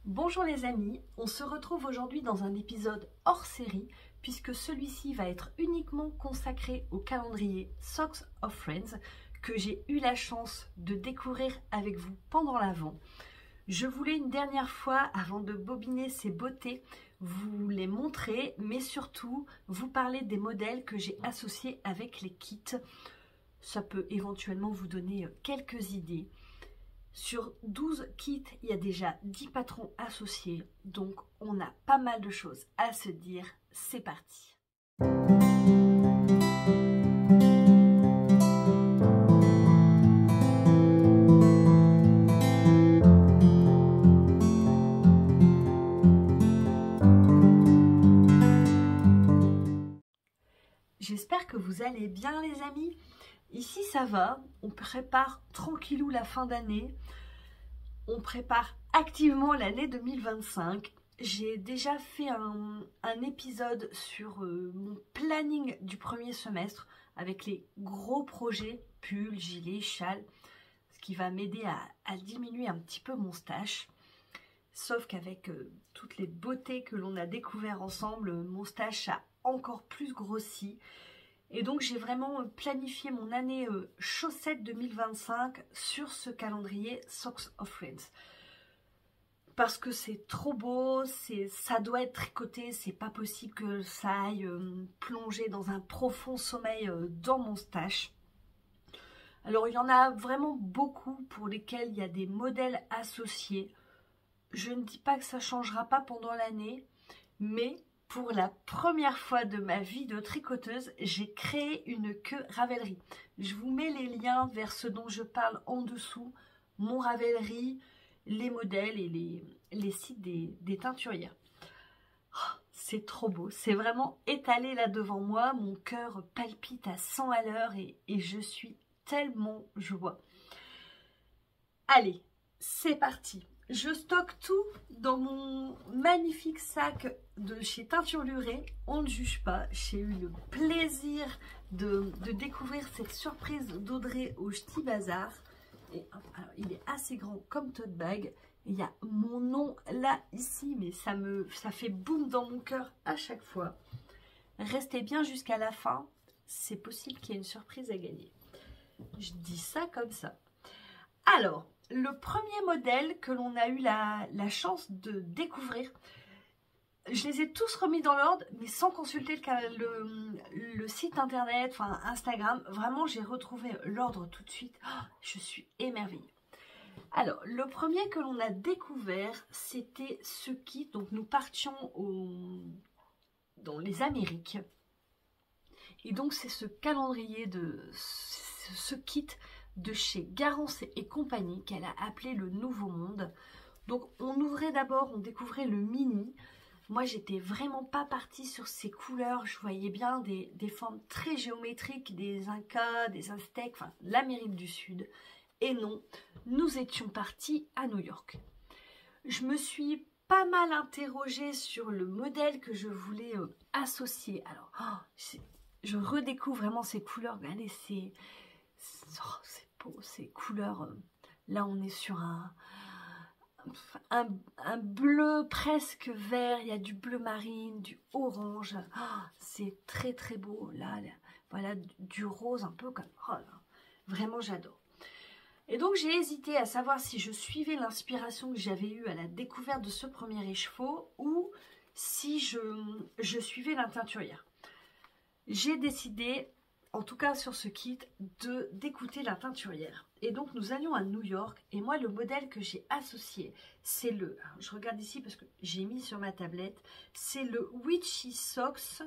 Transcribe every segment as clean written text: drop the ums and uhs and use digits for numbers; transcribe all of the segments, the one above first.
Bonjour les amis, on se retrouve aujourd'hui dans un épisode hors série puisque celui-ci va être uniquement consacré au calendrier Socks of Friends que j'ai eu la chance de découvrir avec vous pendant l'Avent. Je voulais une dernière fois, avant de bobiner ces beautés, vous les montrer, mais surtout vous parler des modèles que j'ai associés avec les kits. Ça peut éventuellement vous donner quelques idées. Sur 12 kits, il y a déjà 10 patrons associés, donc on a pas mal de choses à se dire. C'est parti! J'espère que vous allez bien les amis. Ici ça va, on prépare tranquillou la fin d'année, on prépare activement l'année 2025. J'ai déjà fait un épisode sur mon planning du premier semestre avec les gros projets, pulls, gilets, châles, ce qui va m'aider à diminuer un petit peu mon stash. Sauf qu'avec toutes les beautés que l'on a découvert ensemble, mon stash a encore plus grossi. Et donc j'ai vraiment planifié mon année chaussettes 2025 sur ce calendrier Socks of Friends. Parce que c'est trop beau, ça doit être tricoté, c'est pas possible que ça aille plonger dans un profond sommeil dans mon stash. Alors il y en a vraiment beaucoup pour lesquels il y a des modèles associés. Je ne dis pas que ça ne changera pas pendant l'année, mais pour la première fois de ma vie de tricoteuse, j'ai créé une queue Ravelry. Je vous mets les liens vers ce dont je parle en dessous, mon Ravelry, les modèles et les sites des teinturières. Oh, c'est trop beau, c'est vraiment étalé là devant moi, mon cœur palpite à 100 à l'heure et je suis tellement joie. Allez, c'est parti! Je stocke tout dans mon magnifique sac de chez Teinture Lurée. On ne juge pas. J'ai eu le plaisir de découvrir cette surprise d'Audrey au Ch'ti Bazar. Et, alors, il est assez grand comme tote bag. Il y a mon nom là, ici, mais ça fait boum dans mon cœur à chaque fois. Restez bien jusqu'à la fin. C'est possible qu'il y ait une surprise à gagner. Je dis ça comme ça. Alors, le premier modèle que l'on a eu la chance de découvrir, je les ai tous remis dans l'ordre, mais sans consulter le site internet, enfin Instagram. Vraiment, j'ai retrouvé l'ordre tout de suite. Oh, je suis émerveillée. Alors, le premier que l'on a découvert, c'était ce kit. Donc, nous partions dans les Amériques. Et donc, c'est ce calendrier ce kit de chez Garance et compagnie qu'elle a appelé le Nouveau Monde. Donc on ouvrait d'abord, on découvrait le mini. Moi j'étais vraiment pas partie sur ces couleurs, je voyais bien des formes très géométriques, des Incas, des Aztèques, enfin l'Amérique du Sud. Et non, nous étions partis à New York. Je me suis pas mal interrogée sur le modèle que je voulais associer. Alors, je redécouvre vraiment ces couleurs, regardez, c'est beau, ces couleurs. Là on est sur un bleu presque vert, il y a du bleu marine, du orange. C'est très très beau. Là voilà du rose un peu comme vraiment j'adore. Et donc j'ai hésité à savoir si je suivais l'inspiration que j'avais eue à la découverte de ce premier écheveau ou si je suivais la teinturière. J'ai décidé, en tout cas sur ce kit, d'écouter la teinturière. Et donc nous allions à New York et moi le modèle que j'ai associé, c'est je regarde ici parce que j'ai mis sur ma tablette, c'est le Witchy Socks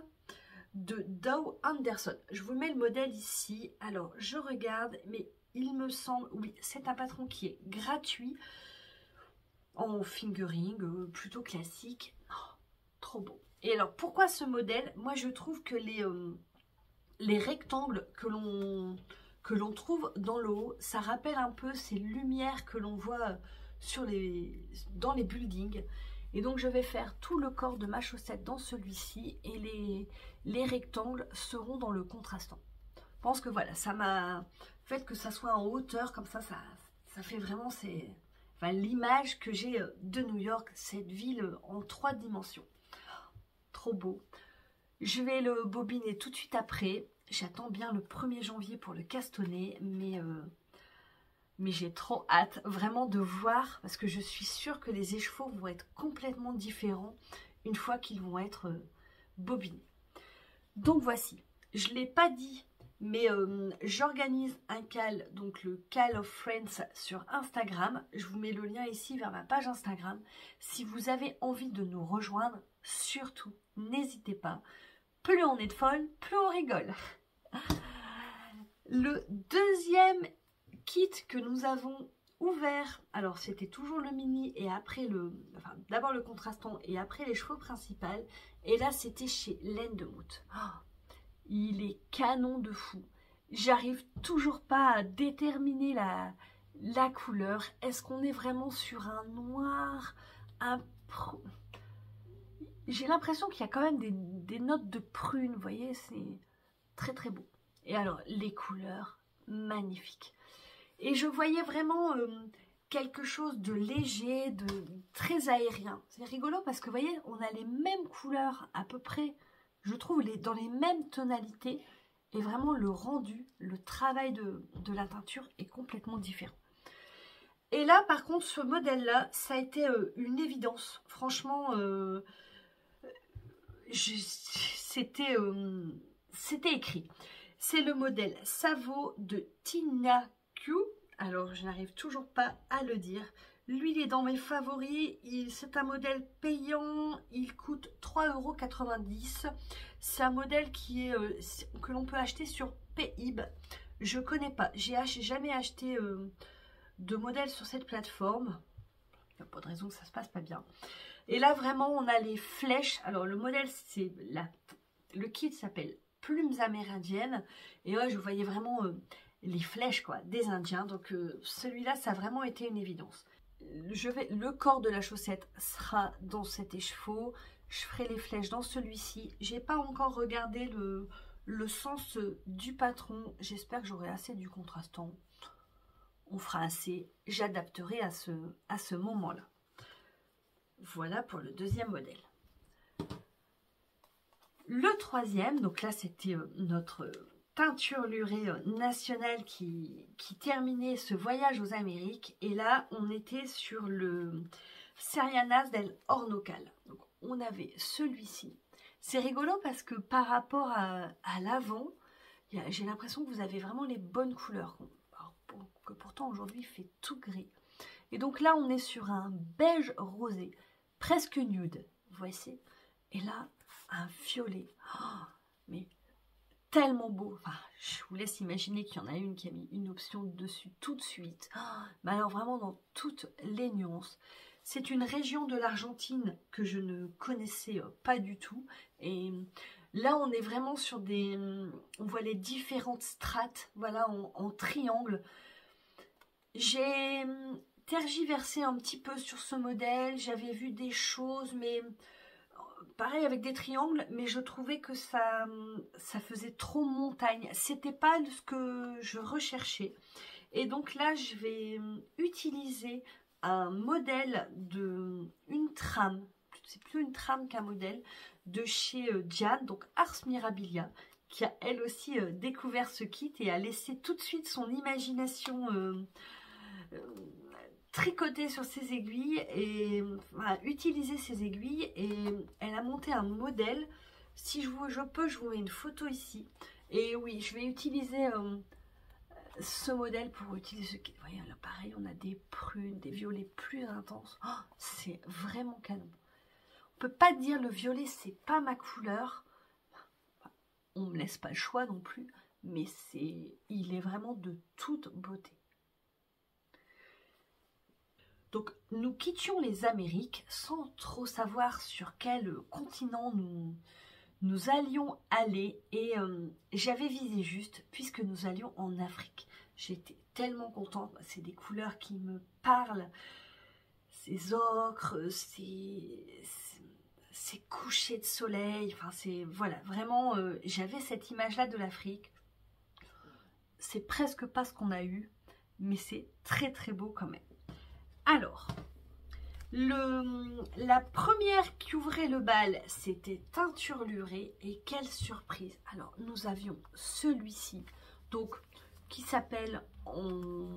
de Dow Anderson. Je vous mets le modèle ici. Alors je regarde, mais il me semble, oui, c'est un patron qui est gratuit en fingering, plutôt classique. Oh, trop beau. Et alors pourquoi ce modèle? Moi je trouve que les rectangles que l'on trouve dans le haut, ça rappelle un peu ces lumières que l'on voit dans les buildings. Et donc je vais faire tout le corps de ma chaussette dans celui-ci et les rectangles seront dans le contrastant. Je pense que voilà, ça m'a fait que ça soit en hauteur, comme ça fait vraiment enfin, l'image que j'ai de New York, cette ville en 3 dimensions. Trop beau. Je vais le bobiner tout de suite après. J'attends bien le 1er janvier pour le castonner, mais j'ai trop hâte vraiment de voir, parce que je suis sûre que les écheveaux vont être complètement différents une fois qu'ils vont être bobinés. Donc voici, je ne l'ai pas dit, mais j'organise un call, donc le Call of Friends sur Instagram. Je vous mets le lien ici vers ma page Instagram. Si vous avez envie de nous rejoindre, surtout, n'hésitez pas. Plus on est de folles, plus on rigole. Le deuxième kit que nous avons ouvert, alors c'était toujours le mini et après enfin d'abord le contrastant et après les chevaux principaux, et là c'était chez Laine de Mout. Oh, il est canon de fou. J'arrive toujours pas à déterminer la couleur. Est-ce qu'on est vraiment sur un noir, j'ai l'impression qu'il y a quand même des notes de prune, vous voyez, c'est très très beau. Et alors les couleurs, magnifiques. Et je voyais vraiment quelque chose de léger, de très aérien. C'est rigolo parce que vous voyez, on a les mêmes couleurs à peu près, je trouve, dans les mêmes tonalités. Et vraiment le rendu, le travail de la teinture est complètement différent. Et là, par contre, ce modèle-là, ça a été une évidence. Franchement, c'était écrit. C'est le modèle Savo de Tina Q. Alors, je n'arrive toujours pas à le dire. Lui, il est dans mes favoris. C'est un modèle payant. Il coûte 3,90 €. C'est un modèle que l'on peut acheter sur Payib. Je ne connais pas. J'ai jamais acheté de modèle sur cette plateforme. Il n'y a pas de raison que ça se passe pas bien. Et là, vraiment, on a les flèches. Alors, le modèle, le kit s'appelle Plumes amérindiennes. Et là, je voyais vraiment les flèches quoi, des Indiens. Donc, celui-là, ça a vraiment été une évidence. Le corps de la chaussette sera dans cet écheveau. Je ferai les flèches dans celui-ci. J'ai pas encore regardé le sens du patron. J'espère que j'aurai assez du contrastant. On fera assez. J'adapterai à ce moment-là. Voilà pour le deuxième modèle. Le troisième, donc là c'était notre teinturlurée nationale qui terminait ce voyage aux Amériques. Et là on était sur le Serianas del Hornocal. Donc on avait celui-ci. C'est rigolo parce que par rapport à l'avant, j'ai l'impression que vous avez vraiment les bonnes couleurs. Alors, que pourtant aujourd'hui il fait tout gris. Et donc là on est sur un beige rosé, presque nude, vous voyez. Et là, un violet. Oh, mais tellement beau. Enfin, je vous laisse imaginer qu'il y en a une qui a mis une option dessus tout de suite. Oh, mais alors vraiment dans toutes les nuances. C'est une région de l'Argentine que je ne connaissais pas du tout. Et là, on est vraiment sur on voit les différentes strates, voilà, en triangle. J'ai tergiversé un petit peu sur ce modèle. J'avais vu des choses, mais pareil avec des triangles, mais je trouvais que ça faisait trop montagne. C'était pas ce que je recherchais. Et donc là, je vais utiliser un modèle une trame. C'est plus une trame qu'un modèle de chez Diane, donc Ars Mirabilia, qui a elle aussi découvert ce kit et a laissé tout de suite son imagination tricoter sur ses aiguilles et utiliser ses aiguilles, et elle a monté un modèle. Si je peux, je vous mets une photo ici. Et oui, je vais utiliser ce modèle pour utiliser ce kit. Vous voyez, là pareil, on a des prunes, des violets plus intenses. Oh, c'est vraiment canon. On peut pas dire le violet, c'est pas ma couleur. On me laisse pas le choix non plus, mais il est vraiment de toute beauté. Donc, nous quittions les Amériques sans trop savoir sur quel continent nous allions aller. Et j'avais visé juste, puisque nous allions en Afrique. J'étais tellement contente. C'est des couleurs qui me parlent. Ces ocres, ces couchers de soleil. Enfin, voilà, vraiment, j'avais cette image-là de l'Afrique. C'est presque pas ce qu'on a eu, mais c'est très très beau quand même. Alors, la première qui ouvrait le bal, c'était Teinturluré. Et quelle surprise! Alors, nous avions celui-ci, donc qui s'appelle en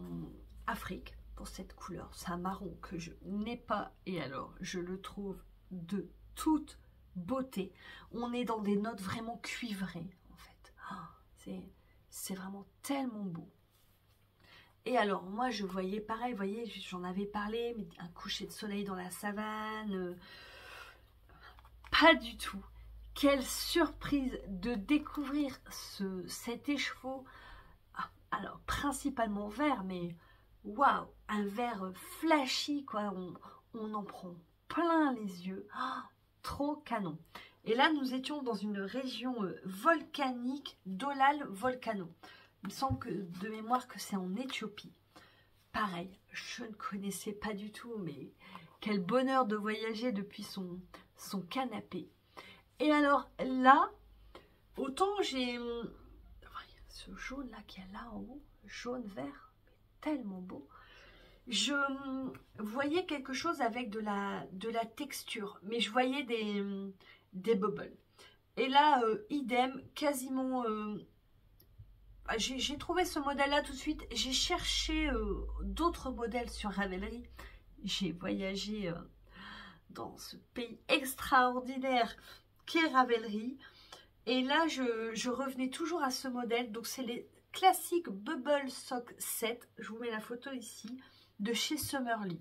Afrique, pour cette couleur. C'est un marron que je n'ai pas, et alors, je le trouve de toute beauté. On est dans des notes vraiment cuivrées, en fait. Oh, c'est vraiment tellement beau. Et alors, moi, je voyais pareil, vous voyez, j'en avais parlé, mais un coucher de soleil dans la savane, pas du tout. Quelle surprise de découvrir cet écheveau. Alors, principalement vert, mais waouh, un vert flashy, quoi. On en prend plein les yeux. Trop canon. Et là, nous étions dans une région volcanique d'Olal Volcano. Il me semble que de mémoire que c'est en Éthiopie. Pareil, je ne connaissais pas du tout, mais quel bonheur de voyager depuis son canapé. Et alors là, autant j'ai ce jaune là qui est là en haut, jaune vert, tellement beau. Je voyais quelque chose avec de la texture, mais je voyais des bubbles. Et là, idem, quasiment... j'ai trouvé ce modèle-là tout de suite. J'ai cherché d'autres modèles sur Ravelry. J'ai voyagé dans ce pays extraordinaire qu'est Ravelry. Et là, je revenais toujours à ce modèle. Donc, c'est les classiques Bubble Sock Set. Je vous mets la photo ici, de chez Summerly.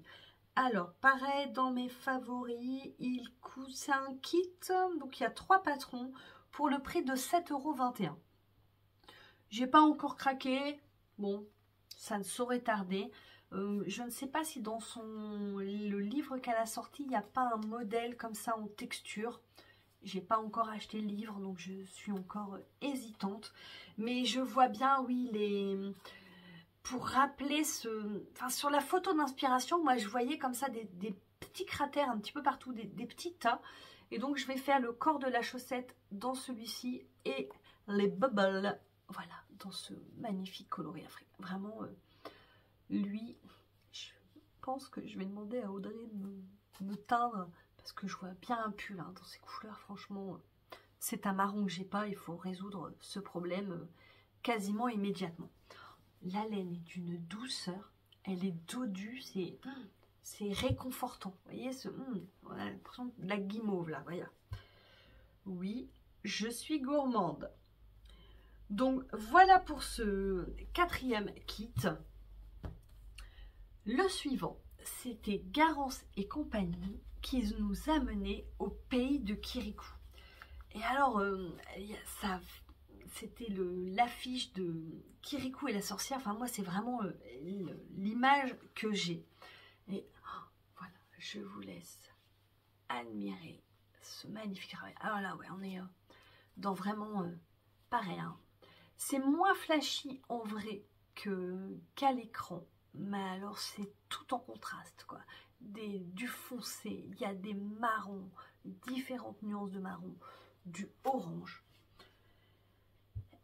Alors, pareil, dans mes favoris, il coûte, c'est un kit. Donc, il y a 3 patrons pour le prix de 7,21 €. J'ai pas encore craqué. Bon, ça ne saurait tarder. Je ne sais pas si dans le livre qu'elle a sorti, il n'y a pas un modèle comme ça en texture. J'ai pas encore acheté le livre, donc je suis encore hésitante. Mais je vois bien, oui, pour rappeler enfin, sur la photo d'inspiration, moi je voyais comme ça des petits cratères un petit peu partout, des petits tas. Et donc je vais faire le corps de la chaussette dans celui-ci et les bubbles, voilà, dans ce magnifique coloris africain. Vraiment, lui, je pense que je vais demander à Audrey de me teindre, parce que je vois bien un pull hein, dans ces couleurs. Franchement, c'est un marron que j'ai pas. Il faut résoudre ce problème quasiment immédiatement. La laine est d'une douceur. Elle est dodue. C'est réconfortant. Vous voyez, on a l'impression de la guimauve là. Voilà. Oui, je suis gourmande. Donc, voilà pour ce 4e kit. Le suivant, c'était Garance et compagnie qui nous a menés au pays de Kirikou. Et alors, c'était l'affiche de Kirikou et la sorcière. Enfin, moi, c'est vraiment l'image que j'ai. Et voilà, je vous laisse admirer ce magnifique travail. Alors là, ouais, on est dans vraiment pareil. Hein. C'est moins flashy en vrai qu'à l'écran. Mais alors, c'est tout en contraste, quoi. Du foncé, il y a des marrons, différentes nuances de marron, du orange.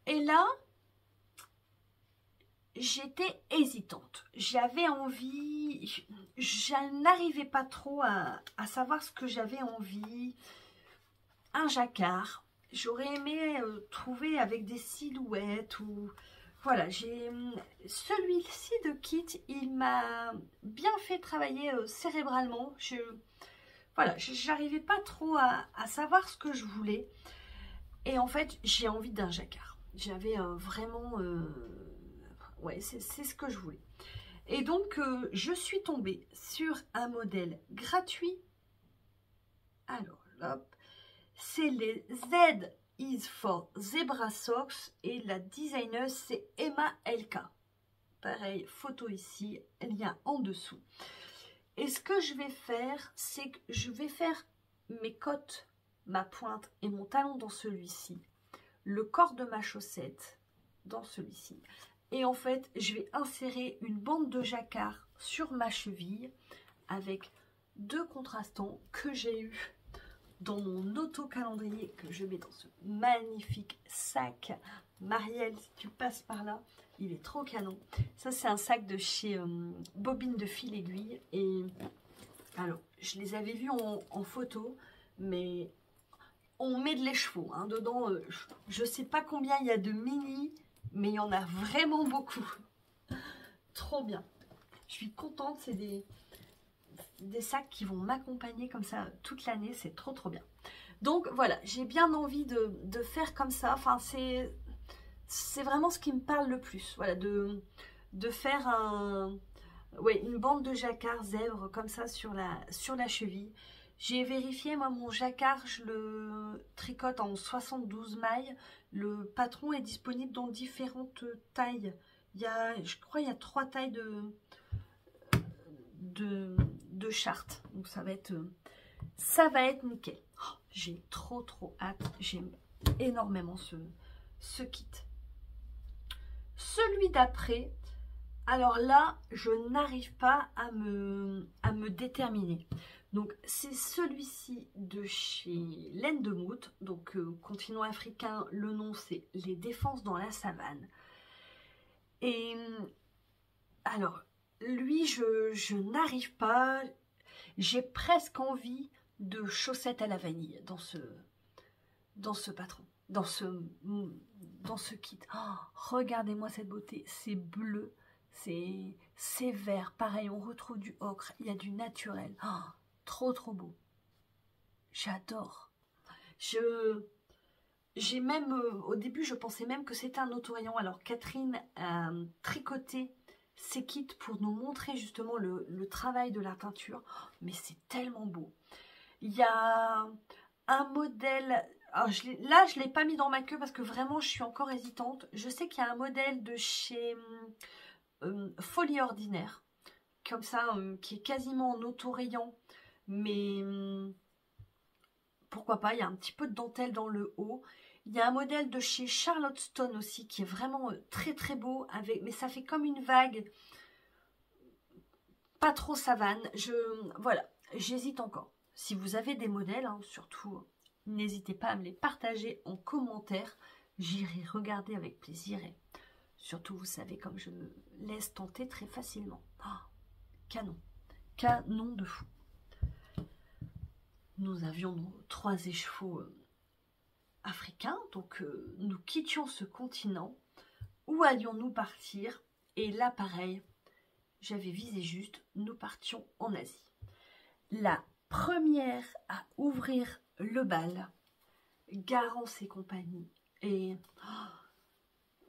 Et là, j'étais hésitante. J'avais envie, je n'arrivais pas trop à savoir ce que j'avais envie. Un jacquard. J'aurais aimé trouver avec des silhouettes ou... Voilà, j'ai celui-ci de kit, il m'a bien fait travailler cérébralement. Voilà, j'arrivais pas trop à savoir ce que je voulais. Et en fait, j'ai envie d'un jacquard. J'avais vraiment... ouais, c'est ce que je voulais. Et donc, je suis tombée sur un modèle gratuit. Alors, hop, c'est les Z is for Zebra Socks et la designer c'est Emma Elka. Pareil, photo ici, lien en dessous. Et ce que je vais faire, c'est que je vais faire mes côtes, ma pointe et mon talon dans celui-ci, le corps de ma chaussette dans celui-ci. Et en fait, je vais insérer une bande de jacquard sur ma cheville avec 2 contrastants que j'ai eu dans mon auto-calendrier que je mets dans ce magnifique sac Marielle, si tu passes par là, il est trop canon. Ça, c'est un sac de chez Bobine de Fil Aiguille. Et alors, je les avais vus en photo, mais on met de l'écheveau hein, dedans. Je sais pas combien il y a de mini, mais il y en a vraiment beaucoup. Trop bien. Je suis contente, c'est des sacs qui vont m'accompagner comme ça toute l'année, c'est trop trop bien. Donc voilà, j'ai bien envie de faire comme ça. Enfin, c'est vraiment ce qui me parle le plus. Voilà, de faire une bande de jacquard zèbre comme ça sur la cheville. J'ai vérifié, moi, mon jacquard, je le tricote en 72 mailles. Le patron est disponible dans différentes tailles. Je crois, il y a 3 tailles de charte. Donc, ça va être nickel. Oh, j'ai trop hâte. J'aime énormément ce kit. Celui d'après, alors là, je n'arrive pas à me déterminer. Donc, c'est celui-ci de chez Laine de Moute. Donc, continent africain, le nom, c'est Les Défenses dans la savane. Et alors, lui, je n'arrive pas. J'ai presque envie de chaussettes à la vanille dans ce patron, dans ce kit. Oh, regardez-moi cette beauté, c'est bleu, c'est vert. Pareil, on retrouve du ocre, il y a du naturel. Oh, trop beau. J'adore. J'ai même, au début, je pensais même que c'était un auto-rayon. Alors, Catherine a tricoté ces kits pour nous montrer justement le travail de la teinture. Mais c'est tellement beau. Il y a un modèle... Alors, là, je ne l'ai pas mis dans ma queue parce que vraiment, je suis encore hésitante. Je sais qu'il y a un modèle de chez Folie Ordinaire. Comme ça, qui est quasiment en auto-rayon. Mais... pourquoi pas, il y a un petit peu de dentelle dans le haut. Il y a un modèle de chez Charlotte Stone aussi qui est vraiment très beau, mais ça fait comme une vague, pas trop savane. Voilà, j'hésite encore. Si vous avez des modèles, hein, surtout, n'hésitez pas à me les partager en commentaire. J'irai regarder avec plaisir et surtout, vous savez, comme je me laisse tenter très facilement. Oh, canon de fou. Nous avions nos 3 échevaux africains, donc nous quittions ce continent. Où allions-nous partir? Et là, pareil, j'avais visé juste, nous partions en Asie. La première à ouvrir le bal, Garance et compagnie. Et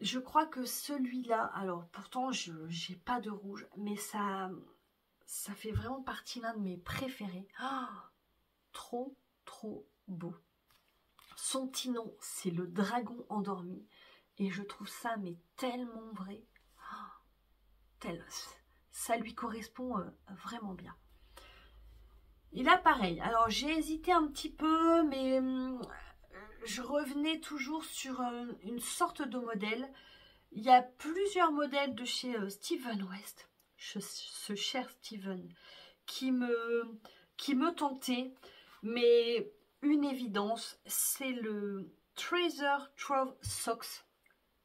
je crois que celui-là, alors pourtant, je n'ai pas de rouge, mais ça fait vraiment partie l'un de mes préférés. Trop beau. Son petit nom, c'est le dragon endormi. Et je trouve ça mais tellement vrai. Ça lui correspond vraiment bien. Et là, pareil. Alors, j'ai hésité un petit peu, mais je revenais toujours sur une sorte de modèle. Il y a plusieurs modèles de chez Steven West. Ce cher Steven qui me tentait. Mais une évidence, c'est le Treasure Trove Socks.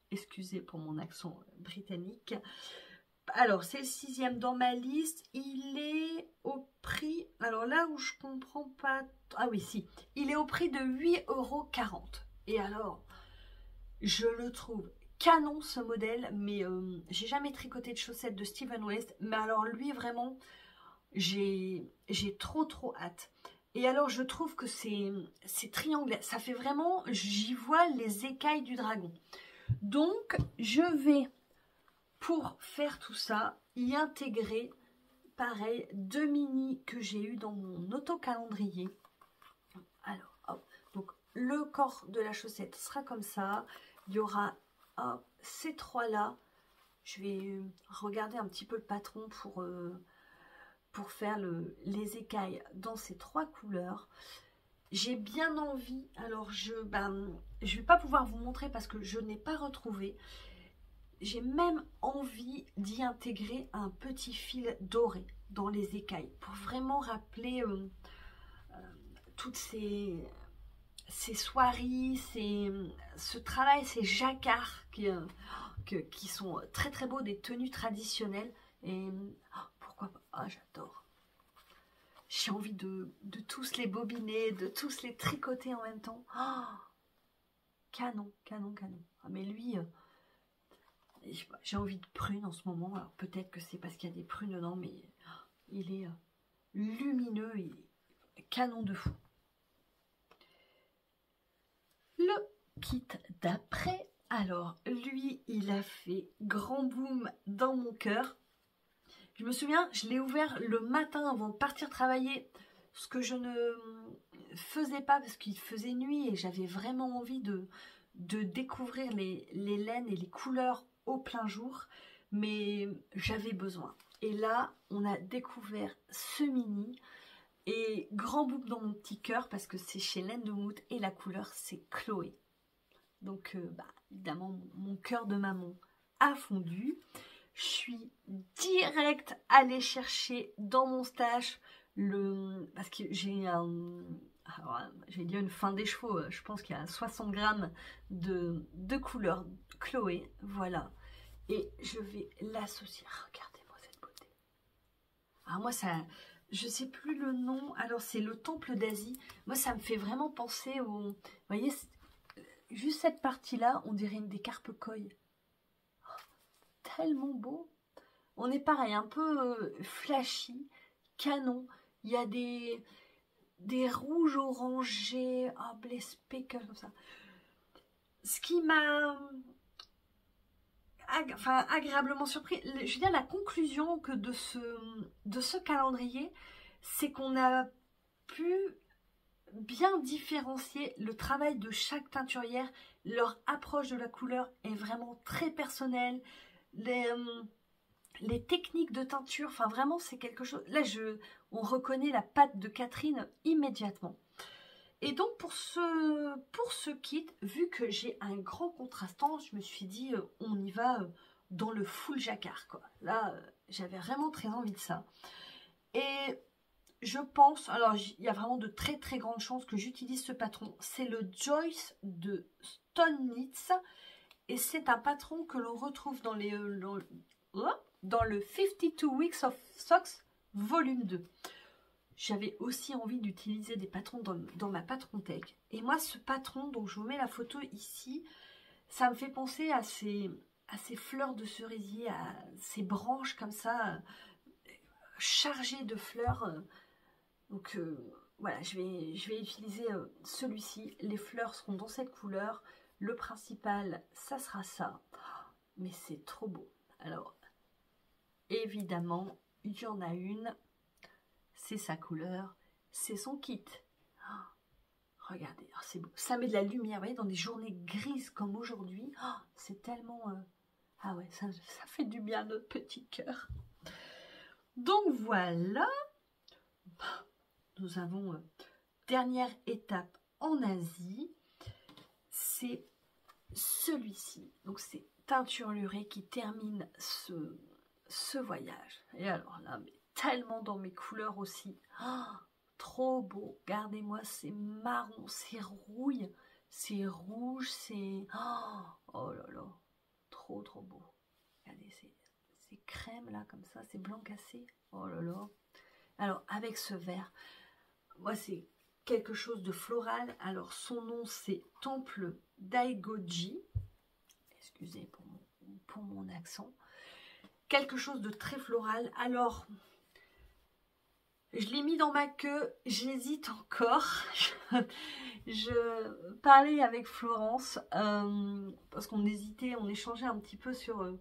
Excusez pour mon accent britannique. Alors, c'est le 6e dans ma liste. Il est au prix... Alors là où je comprends pas... Ah oui, si. Il est au prix de 8,40 €. Et alors, je le trouve canon ce modèle. Mais j'ai jamais tricoté de chaussettes de Steven West. Mais alors lui, vraiment, j'ai trop hâte. Et alors, je trouve que c'est triangulaire. Ça fait vraiment... J'y vois les écailles du dragon. Donc, je vais, pour faire tout ça, y intégrer, pareil, 2 mini que j'ai eu dans mon auto-calendrier. Alors, hop. Donc, le corps de la chaussette sera comme ça. Il y aura hop, ces 3 là. Je vais regarder un petit peu le patron pour faire les écailles dans ces 3 couleurs. J'ai bien envie, alors je vais pas pouvoir vous montrer parce que je n'ai pas retrouvé. J'ai même envie d'y intégrer un petit fil doré dans les écailles pour vraiment rappeler toutes ces soieries, ce travail, ces jacquards qui sont très très beaux, des tenues traditionnelles. Et pourquoi pas, ah, j'adore. J'ai envie de tous les bobiner, de tous les tricoter en même temps. Oh, canon, canon, canon. Ah, mais lui, j'ai envie de prunes en ce moment. Alors peut-être que c'est parce qu'il y a des prunes dedans, mais il est lumineux et canon de fou. Le kit d'après, alors lui, il a fait grand boom dans mon cœur. Je me souviens, je l'ai ouvert le matin avant de partir travailler, ce que je ne faisais pas parce qu'il faisait nuit et j'avais vraiment envie de découvrir les laines et les couleurs au plein jour, mais j'avais besoin. Et là, on a découvert ce mini et grand boom dans mon petit cœur parce que c'est chez Laine de Mout et la couleur c'est Chloé. Donc évidemment, mon cœur de maman a fondu. Je suis direct allée chercher dans mon stash parce que j'ai j'ai dit une fin des chevaux, je pense qu'il y a 60 grammes de couleur Chloé, voilà. Et je vais l'associer. Regardez-moi cette beauté. Alors moi, ça, je sais plus le nom, alors c'est le Temple d'Asie. Moi, ça me fait vraiment penser au... Vous voyez, juste cette partie-là, on dirait une des carpe koi. Tellement beau. On est pareil, un peu flashy, canon. Il y a des rouges orangés, blé speckle comme ça. Ce qui m'a agréablement surpris, je veux dire la conclusion que de ce calendrier, c'est qu'on a pu bien différencier le travail de chaque teinturière. Leur approche de la couleur est vraiment très personnelle. Les techniques de teinture, enfin vraiment c'est quelque chose, là on reconnaît la patte de Catherine immédiatement. Et donc pour ce kit, vu que j'ai un grand contrastant, je me suis dit on y va dans le full jacquard quoi. Là j'avais vraiment très envie de ça. Et je pense, alors il y a vraiment de très très grandes chances que j'utilise ce patron. C'est le Joyce de Stone Knits et c'est un patron que l'on retrouve dans le 52 Weeks of Socks volume 2. J'avais aussi envie d'utiliser des patrons dans ma patron tech. Et moi, ce patron, dont je vous mets la photo ici, ça me fait penser à ces fleurs de cerisier, à ces branches comme ça, chargées de fleurs. Donc voilà, je vais utiliser celui-ci. Les fleurs seront dans cette couleur. Le principal, ça sera ça. Mais c'est trop beau. Alors, évidemment, il y en a une. C'est sa couleur. C'est son kit. Oh, regardez, oh, c'est beau. Ça met de la lumière, vous voyez, dans des journées grises comme aujourd'hui. Oh, c'est tellement... Ah ouais, ça fait du bien à notre petit cœur. Donc voilà. Nous avons dernière étape en Asie. C'est celui-ci. Donc c'est Teinturluré qui termine ce voyage. Et alors là, mais tellement dans mes couleurs aussi. Oh, trop beau. Regardez-moi, c'est marron, c'est rouille, c'est rouge, c'est... Oh là là. Trop trop beau. Regardez, c'est crème là, comme ça, c'est blanc cassé. Oh là là. Alors, avec ce vert, moi, c'est quelque chose de floral. Alors, son nom, c'est Temple Daigoji. Excusez pour mon accent. Quelque chose de très floral. Alors, je l'ai mis dans ma queue. J'hésite encore. Je parlais avec Florence parce qu'on hésitait, on échangeait un petit peu sur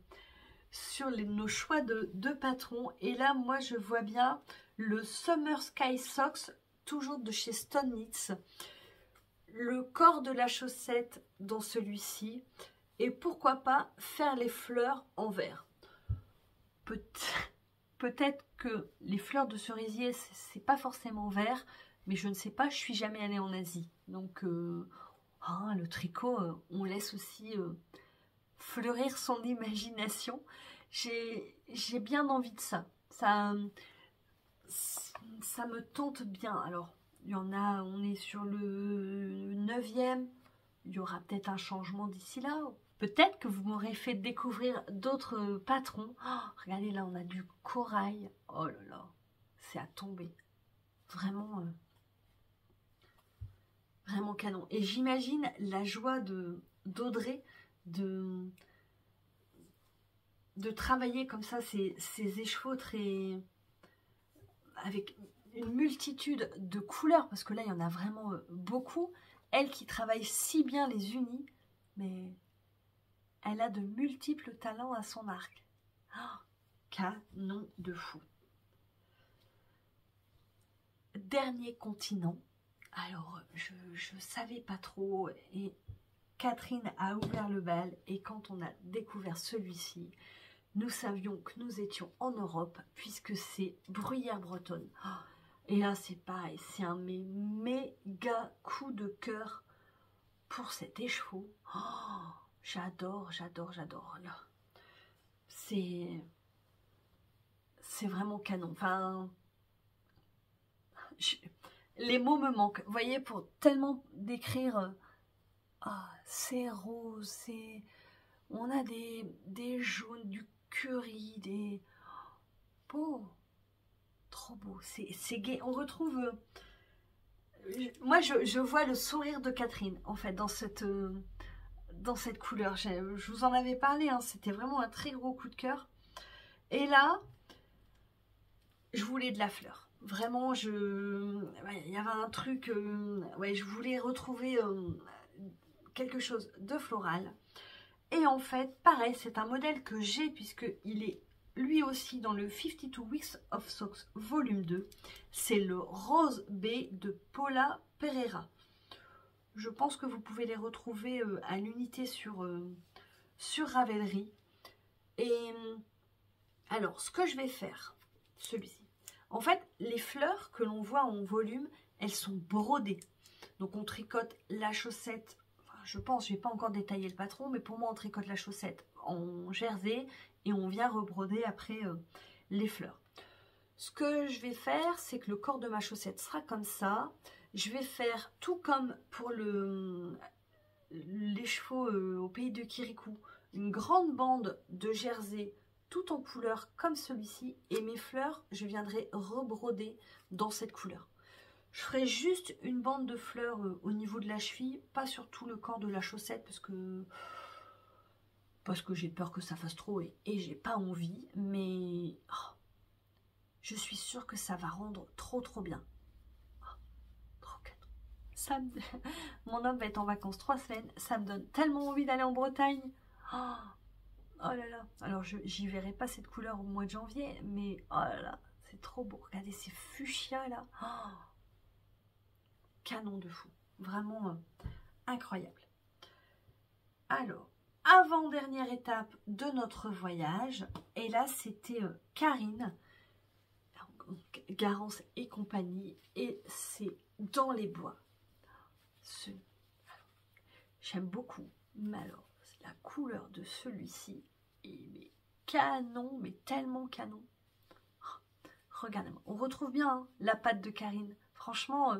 nos choix de patrons. Et là, moi, je vois bien le Summer Sky Socks, toujours de chez Stone Knits. Le corps de la chaussette dans celui-ci. Et pourquoi pas faire les fleurs en vert. Peut-être que les fleurs de cerisier, c'est pas forcément vert. Mais je ne sais pas, je suis jamais allée en Asie. Donc, le tricot, on laisse aussi fleurir son imagination. J'ai bien envie de ça. Ça me tente bien. Alors, Il y en a, on est sur le 9e. Il y aura peut-être un changement d'ici là. Peut-être que vous m'aurez fait découvrir d'autres patrons. Oh, regardez, là, on a du corail. Oh là là, c'est à tomber. Vraiment, vraiment canon. Et j'imagine la joie d'Audrey de travailler comme ça ces écheveaux avec une multitude de couleurs, parce que là, il y en a vraiment beaucoup. Elle qui travaille si bien les unis, mais elle a de multiples talents à son arc. Oh, canon de fou. Dernier continent. Alors, je savais pas trop, et Catherine a ouvert le bal, et quand on a découvert celui-ci, nous savions que nous étions en Europe, puisque c'est Bruyère Bretonne. Oh, et là, c'est pareil, c'est un méga coup de cœur pour cet écheveau. Oh, j'adore, j'adore, j'adore. Là, c'est vraiment canon. Enfin, les mots me manquent. Vous voyez, pour tellement décrire, c'est rose, on a des jaunes, du curry, des... Oh, trop beau, c'est gai. On retrouve... moi, je vois le sourire de Catherine, en fait, dans cette couleur. Je vous en avais parlé, hein, c'était vraiment un très gros coup de cœur. Et là, je voulais de la fleur. Vraiment, il y avait un truc... ouais, je voulais retrouver quelque chose de floral. Et en fait, pareil, c'est un modèle que j'ai, puisqu'il est lui aussi dans le 52 Weeks of Socks volume 2. C'est le Rose B de Paula Pereira. Je pense que vous pouvez les retrouver à l'unité sur Ravelry. Et alors, ce que je vais faire, celui-ci. En fait, les fleurs que l'on voit en volume, elles sont brodées. Donc, on tricote la chaussette. Enfin, je pense, je n'ai pas encore détaillé le patron, mais pour moi, on tricote la chaussette en jersey et on vient rebroder après les fleurs. Ce que je vais faire, c'est que le corps de ma chaussette sera comme ça. Je vais faire tout comme pour les chevaux au pays de Kirikou, une grande bande de jersey tout en couleur comme celui-ci, et mes fleurs, je viendrai rebroder dans cette couleur. Je ferai juste une bande de fleurs au niveau de la cheville, pas sur tout le corps de la chaussette, parce que j'ai peur que ça fasse trop et j'ai pas envie, mais je suis sûre que ça va rendre trop bien. Trop cadeau. Mon homme va être en vacances 3 semaines, ça me donne tellement envie d'aller en Bretagne. Oh là là, alors j'y verrai pas cette couleur au mois de janvier, mais oh là là, c'est trop beau. Regardez ces fuchsias là. Canon de fou, vraiment incroyable. Alors, avant-dernière étape de notre voyage, et là c'était Karine, Garance et compagnie, et c'est dans les bois. J'aime beaucoup, mais alors, la couleur de celui-ci est canon, mais tellement canon. Regardez-moi, on retrouve bien hein, la patte de Karine. Franchement,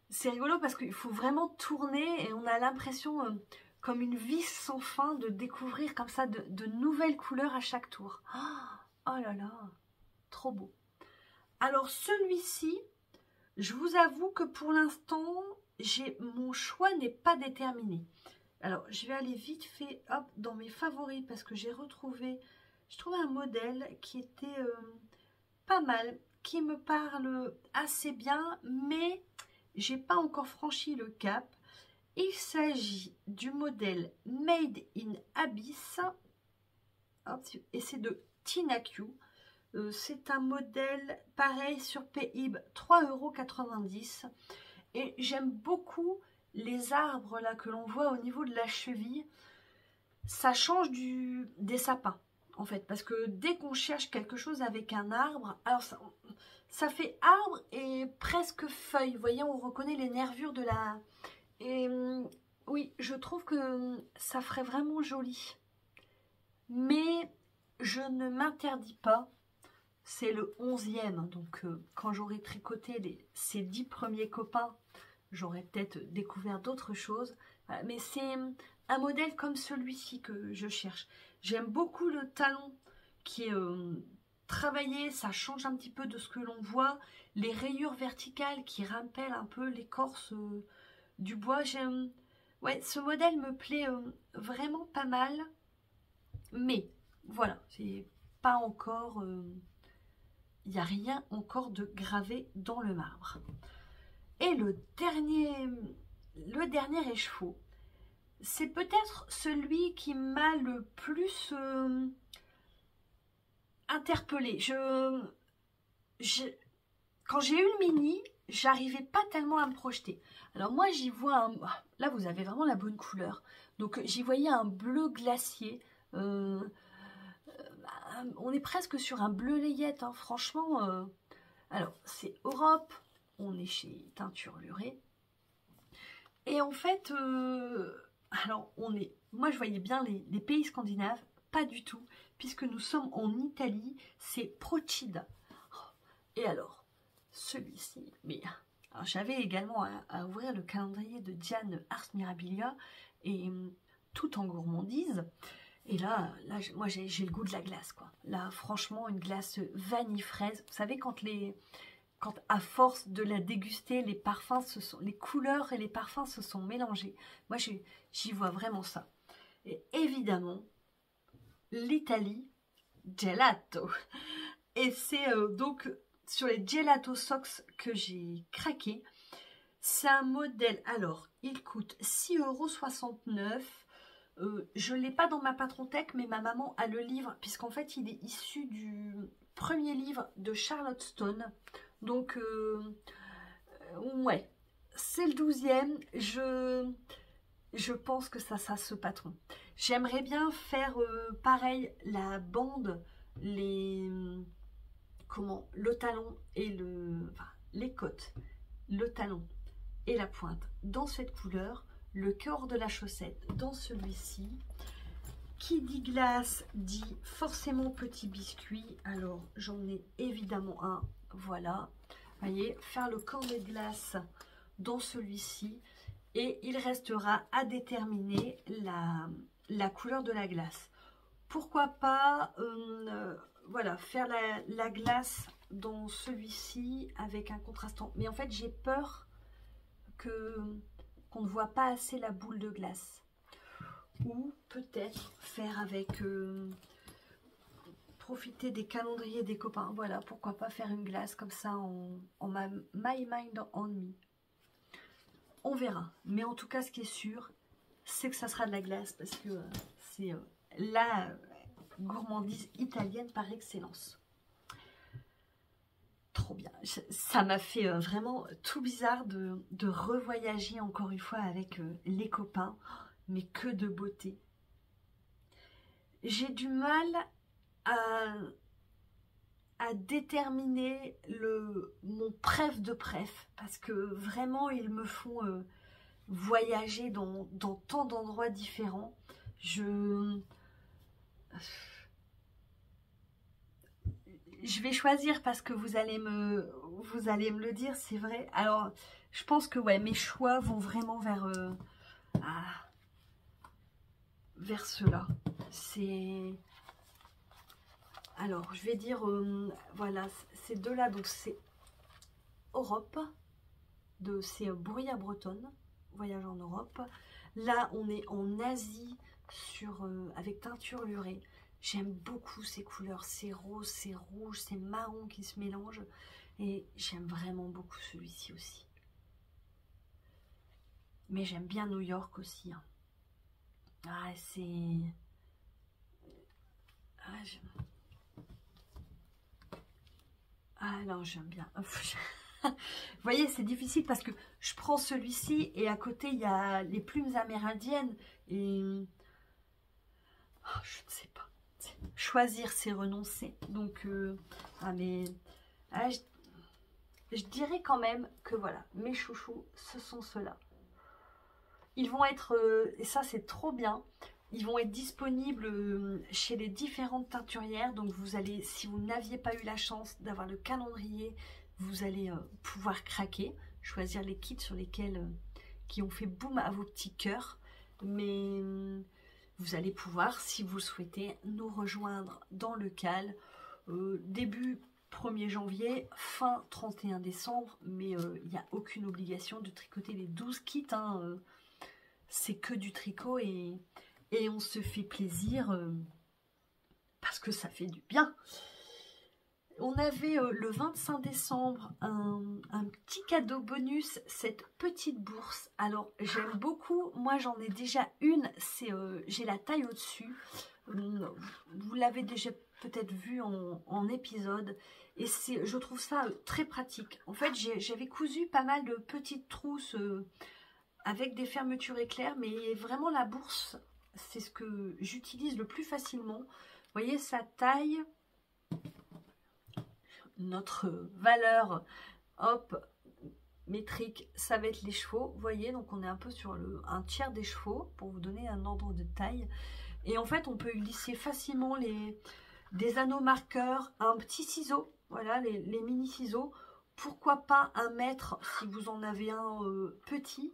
c'est rigolo parce qu'il faut vraiment tourner et on a l'impression, comme une vis sans fin, de découvrir comme ça de nouvelles couleurs à chaque tour. Oh là là, trop beau. Alors celui-ci, je vous avoue que pour l'instant, mon choix n'est pas déterminé. Alors, je vais aller vite fait hop, dans mes favoris parce que j'ai trouvé un modèle qui était pas mal, qui me parle assez bien, mais j'ai pas encore franchi le cap. Il s'agit du modèle Made in Abyss, hop, et c'est de Tina Q. C'est un modèle pareil sur Payib, 3,90 €. Et j'aime beaucoup les arbres là que l'on voit au niveau de la cheville. Ça change des sapins en fait, parce que dès qu'on cherche quelque chose avec un arbre, alors ça fait arbre et presque feuille. Vous voyez, on reconnaît les nervures de la... Et oui, je trouve que ça ferait vraiment joli. Mais je ne m'interdis pas c'est le 11e. Donc, quand j'aurai tricoté ces 10 premiers copains, j'aurais peut-être découvert d'autres choses. Voilà. Mais c'est un modèle comme celui-ci que je cherche. J'aime beaucoup le talon qui est travaillé, ça change un petit peu de ce que l'on voit. Les rayures verticales qui rappellent un peu l'écorce du bois. Ouais, ce modèle me plaît vraiment pas mal. Mais voilà, c'est pas encore... il n'y a rien encore de gravé dans le marbre. Et le dernier écheveau, c'est peut-être celui qui m'a le plus interpellée. Quand j'ai eu le mini, j'arrivais pas tellement à me projeter. Alors moi, j'y vois un... Là, vous avez vraiment la bonne couleur. Donc, j'y voyais un bleu glacier. On est presque sur un bleu layette, hein, franchement. Alors, c'est Europe. On est chez Teinture Lurée. Et en fait, alors moi je voyais bien les pays scandinaves, pas du tout, puisque nous sommes en Italie, c'est Procida. Et alors, celui-ci, mais j'avais également à ouvrir le calendrier de Diane Ars Mirabilia, et tout en gourmandise. Et là moi j'ai le goût de la glace, quoi. Là, franchement, une glace vanille fraise. Vous savez, quand à force de la déguster, les parfums les couleurs et les parfums se sont mélangés. Moi, j'y vois vraiment ça. Et évidemment, l'Italie, gelato. Et c'est donc sur les gelato socks que j'ai craqué. C'est un modèle, alors, il coûte 6,69 €. Je ne l'ai pas dans ma Patrontech, mais ma maman a le livre, puisqu'en fait, il est issu du premier livre de Charlotte Stone. Donc, ouais, c'est le 12e. Je pense que ça sera ce patron. J'aimerais bien faire pareil, la bande, le talon et les côtes, le talon et la pointe dans cette couleur, le corps de la chaussette dans celui-ci. Qui dit glace dit forcément petit biscuit. Alors, j'en ai évidemment un. Voilà, vous voyez, faire le cornet de glace dans celui-ci, et il restera à déterminer la couleur de la glace. Pourquoi pas voilà, faire la glace dans celui-ci avec un contrastant. Mais en fait, j'ai peur qu'on ne voit pas assez la boule de glace. Ou peut-être faire avec... profiter des calendriers des copains. Voilà, pourquoi pas faire une glace comme ça en My Mind on Me. On verra. Mais en tout cas, ce qui est sûr, c'est que ça sera de la glace, parce que c'est la gourmandise italienne par excellence. Trop bien. Ça m'a fait vraiment tout bizarre de revoyager encore une fois avec les copains. Mais que de beauté. J'ai du mal à déterminer mon préf de préf, parce que vraiment ils me font voyager dans tant d'endroits différents. Je vais choisir parce que vous allez me le dire, c'est vrai. Alors je pense que ouais, mes choix vont vraiment vers cela. C'est... Alors, je vais dire, voilà, ces deux-là, donc c'est Europe, c'est Bruyère Bretonne, Voyage en Europe. Là, on est en Asie, avec Teinture Lurée. J'aime beaucoup ces couleurs, c'est rose, c'est rouge, c'est marron qui se mélangent. Et j'aime vraiment beaucoup celui-ci aussi. Mais j'aime bien New York aussi, hein. Ah, c'est... Ah non, j'aime bien. Vous voyez, c'est difficile parce que je prends celui-ci et à côté, il y a les plumes amérindiennes. Et... Oh, je ne sais pas. Choisir, c'est renoncer. Donc, je dirais quand même que voilà, mes chouchous, ce sont ceux-là. Ils vont être, et ça c'est trop bien, Ils vont être disponibles chez les différentes teinturières. Donc vous allez, si vous n'aviez pas eu la chance d'avoir le calendrier, vous allez pouvoir craquer, choisir les kits sur lesquels qui ont fait boum à vos petits cœurs. Mais vous allez pouvoir, si vous le souhaitez, nous rejoindre dans le cal début 1er janvier, fin 31 décembre. Mais il n'y a aucune obligation de tricoter les 12 kits. Hein, c'est que du tricot et on se fait plaisir parce que ça fait du bien. On avait le 25 décembre un petit cadeau bonus, cette petite bourse. Alors j'aime beaucoup, moi j'en ai déjà une, j'ai la taille au-dessus. Vous l'avez déjà peut-être vu en épisode et je trouve ça très pratique. En fait j'avais cousu pas mal de petites trousses avec des fermetures éclairs, mais vraiment la bourse, c'est ce que j'utilise le plus facilement. Vous voyez, sa taille, notre valeur, hop, métrique, ça va être les chevaux. Vous voyez, donc on est un peu sur un tiers des chevaux, pour vous donner un ordre de taille. Et en fait, on peut glisser facilement des anneaux marqueurs, un petit ciseau, voilà, les mini ciseaux. Pourquoi pas 1 mètre si vous en avez un petit.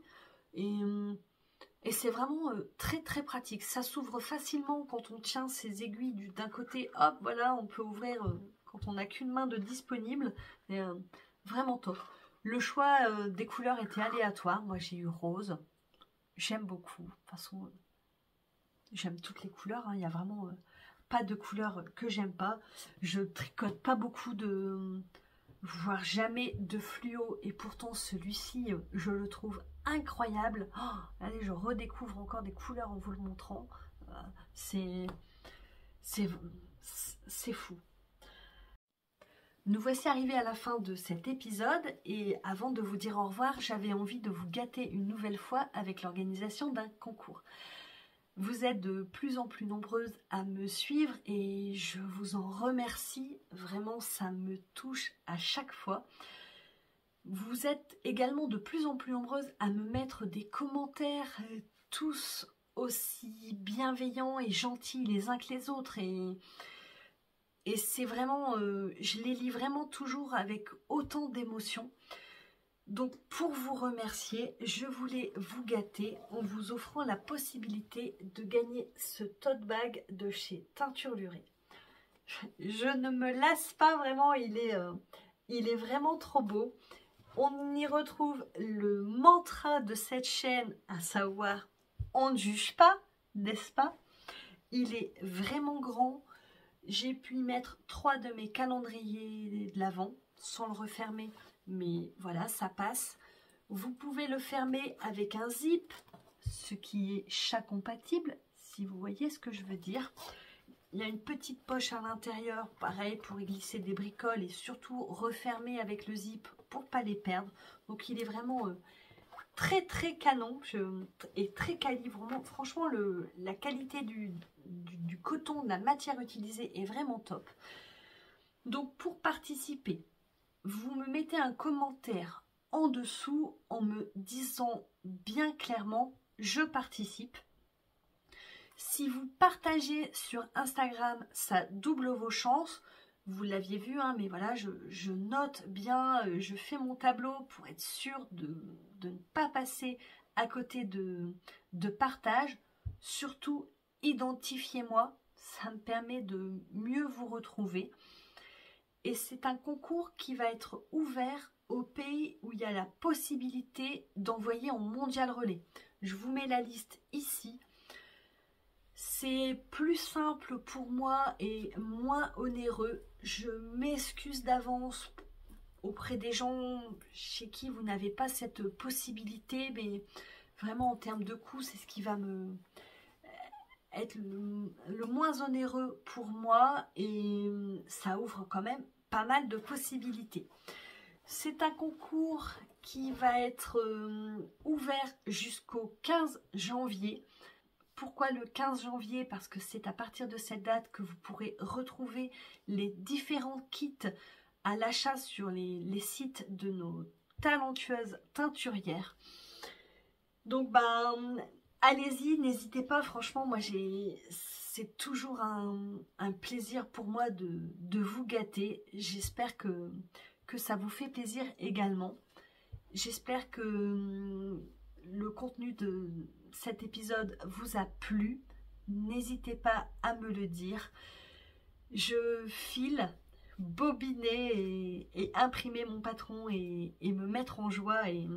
Et c'est vraiment très très pratique. Ça s'ouvre facilement quand on tient ces aiguilles d'un côté. Hop, voilà, on peut ouvrir quand on n'a qu'une main de disponible. Et, vraiment top. Le choix des couleurs était aléatoire. Moi, j'ai eu rose. J'aime beaucoup. De toute façon, j'aime toutes les couleurs. Hein. Il n'y a vraiment pas de couleur que j'aime pas. Je tricote pas beaucoup voire jamais de fluo, et pourtant celui-ci je le trouve incroyable. Oh, allez, je redécouvre encore des couleurs en vous le montrant. C'est fou. Nous voici arrivés à la fin de cet épisode et avant de vous dire au revoir, j'avais envie de vous gâter une nouvelle fois avec l'organisation d'un concours. Vous êtes de plus en plus nombreuses à me suivre et je vous en remercie. Vraiment, ça me touche à chaque fois. Vous êtes également de plus en plus nombreuses à me mettre des commentaires, tous aussi bienveillants et gentils les uns que les autres. Et c'est vraiment, je les lis vraiment toujours avec autant d'émotion. Donc pour vous remercier, je voulais vous gâter en vous offrant la possibilité de gagner ce tote bag de chez Teinture Lurée. Je ne me lasse pas vraiment, il est vraiment trop beau. On y retrouve le mantra de cette chaîne, à savoir on ne juge pas, n'est-ce pas? Il est vraiment grand. J'ai pu y mettre 3 de mes calendriers de l'Avent sans le refermer. Mais voilà, ça passe. Vous pouvez le fermer avec un zip, ce qui est chat compatible, si vous voyez ce que je veux dire. Il y a une petite poche à l'intérieur, pareil, pour y glisser des bricoles et surtout refermer avec le zip pour ne pas les perdre. Donc il est vraiment très très canon et très quali. Vraiment, franchement, la qualité du coton, de la matière utilisée est vraiment top. Donc pour participer, vous me mettez un commentaire en dessous en me disant bien clairement « Je participe ». Si vous partagez sur Instagram, ça double vos chances. Vous l'aviez vu, hein, mais voilà, je note bien, je fais mon tableau pour être sûre de ne pas passer à côté de partage. Surtout, identifiez-moi, ça me permet de mieux vous retrouver. Et c'est un concours qui va être ouvert aux pays où il y a la possibilité d'envoyer en mondial relais. Je vous mets la liste ici. C'est plus simple pour moi et moins onéreux. Je m'excuse d'avance auprès des gens chez qui vous n'avez pas cette possibilité, mais vraiment en termes de coût, c'est ce qui va être le moins onéreux pour moi et ça ouvre quand même pas mal de possibilités. C'est un concours qui va être ouvert jusqu'au 15 janvier. Pourquoi le 15 janvier? Parce que c'est à partir de cette date que vous pourrez retrouver les différents kits à l'achat sur les sites de nos talentueuses teinturières. Donc allez-y, n'hésitez pas, franchement, moi c'est toujours un plaisir pour moi de vous gâter. J'espère que ça vous fait plaisir également. J'espère que le contenu de cet épisode vous a plu. N'hésitez pas à me le dire. Je file bobiner et imprimer mon patron et me mettre en joie, et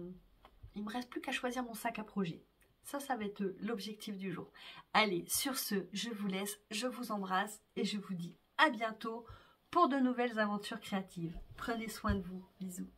il me reste plus qu'à choisir mon sac à projet. Ça va être l'objectif du jour. Allez, sur ce, je vous laisse, je vous embrasse et je vous dis à bientôt pour de nouvelles aventures créatives. Prenez soin de vous. Bisous.